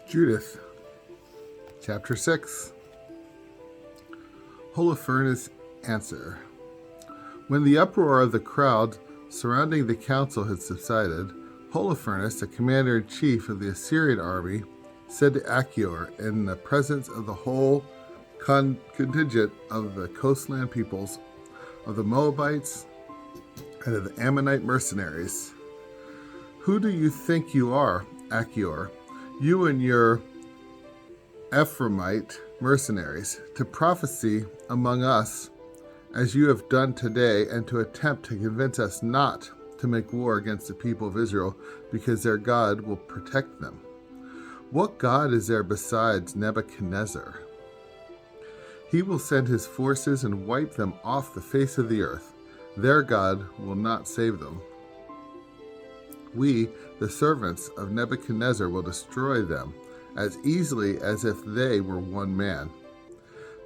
Judith, Chapter 6. Holofernes' answer. When the uproar of the crowd surrounding the council had subsided, Holofernes, the commander-in-chief of the Assyrian army, said to Achior in the presence of the whole contingent of the coastland peoples, of the Moabites, and of the Ammonite mercenaries, "Who do you think you are, Achior, you and your Ephraimite mercenaries, to prophesy among us as you have done today, and to attempt to convince us not to make war against the people of Israel, because their God will protect them? What God is there besides Nebuchadnezzar? He will send his forces and wipe them off the face of the earth. Their God will not save them. We, the servants of Nebuchadnezzar, will destroy them as easily as if they were one man.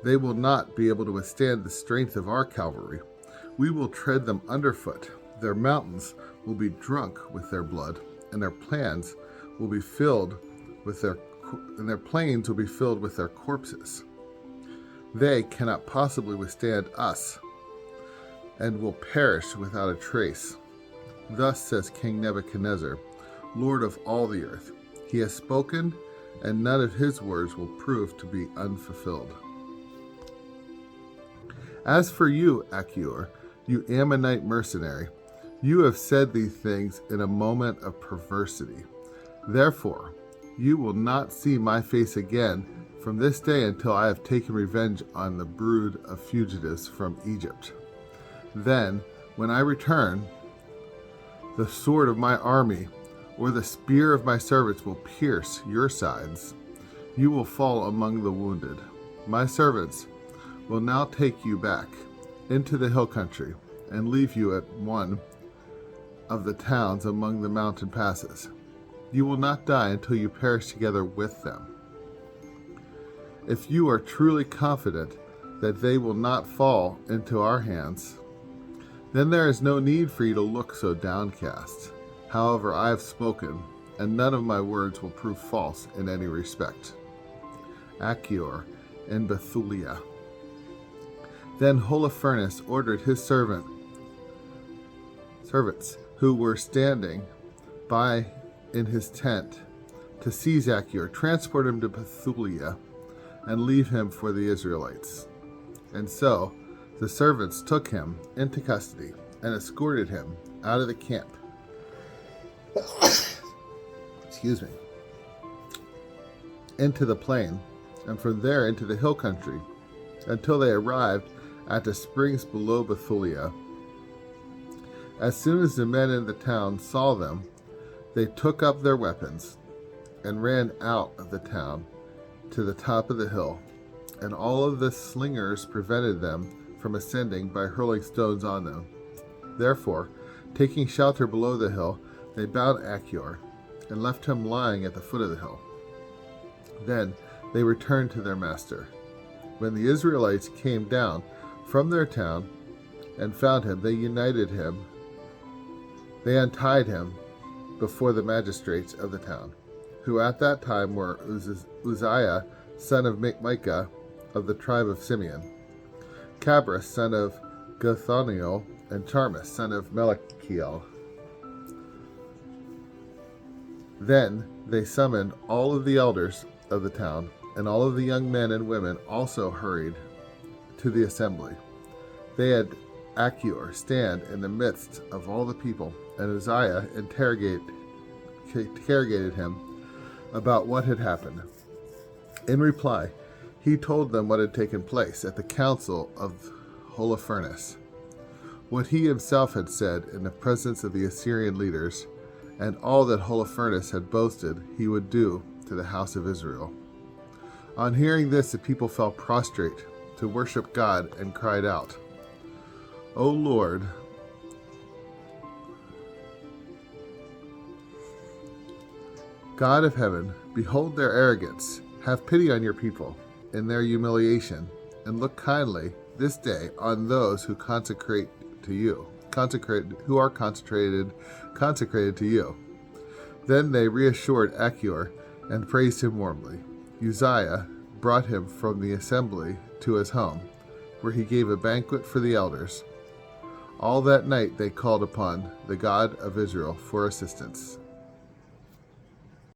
They will not be able to withstand the strength of our cavalry. We will tread them underfoot. Their mountains will be drunk with their blood, and their plains will be filled with their corpses. They cannot possibly withstand us, and will perish without a trace. Thus says King Nebuchadnezzar, Lord of all the earth. He has spoken, and none of his words will prove to be unfulfilled. As for you, Achior, you Ammonite mercenary, you have said these things in a moment of perversity. Therefore, you will not see my face again from this day until I have taken revenge on the brood of fugitives from Egypt. Then, when I return, the sword of my army or the spear of my servants will pierce your sides. You will fall among the wounded. My servants will now take you back into the hill country and leave you at one of the towns among the mountain passes. You will not die until you perish together with them. If you are truly confident that they will not fall into our hands, then there is no need for you to look so downcast. However, I have spoken, and none of my words will prove false in any respect. Achior in Bethulia. Then Holofernes ordered his servants who were standing by in his tent to seize Achior, transport him to Bethulia, and leave him for the Israelites. And so the servants took him into custody and escorted him out of the camp. Into the plain, and from there into the hill country, until they arrived at the springs below Bethulia. As soon as the men in the town saw them, they took up their weapons and ran out of the town to the top of the hill, and all of the slingers prevented them from ascending by hurling stones on them. Therefore, taking shelter below the hill, they bound Achior and left him lying at the foot of the hill. Then they returned to their master. When the Israelites came down from their town and found him, they untied him before the magistrates of the town, who at that time were Uzziah, son of Micah, of the tribe of Simeon, Cabras, son of Gathoniel, and Charmas, son of Melachiel. Then they summoned all of the elders of the town, and all of the young men and women also hurried to the assembly. They had Achior stand in the midst of all the people, and Uzziah interrogated him about what had happened. In reply, he told them what had taken place at the council of Holofernes, what he himself had said in the presence of the Assyrian leaders, and all that Holofernes had boasted he would do to the house of Israel. On hearing this, the people fell prostrate to worship God and cried out, O Lord, God of heaven, behold their arrogance. Have pity on your people in their humiliation, and look kindly this day on those who consecrate to you, who are consecrated to you. Then they reassured Achior and praised him warmly. Uzziah brought him from the assembly to his home, where he gave a banquet for the elders. All that night they called upon the God of Israel for assistance.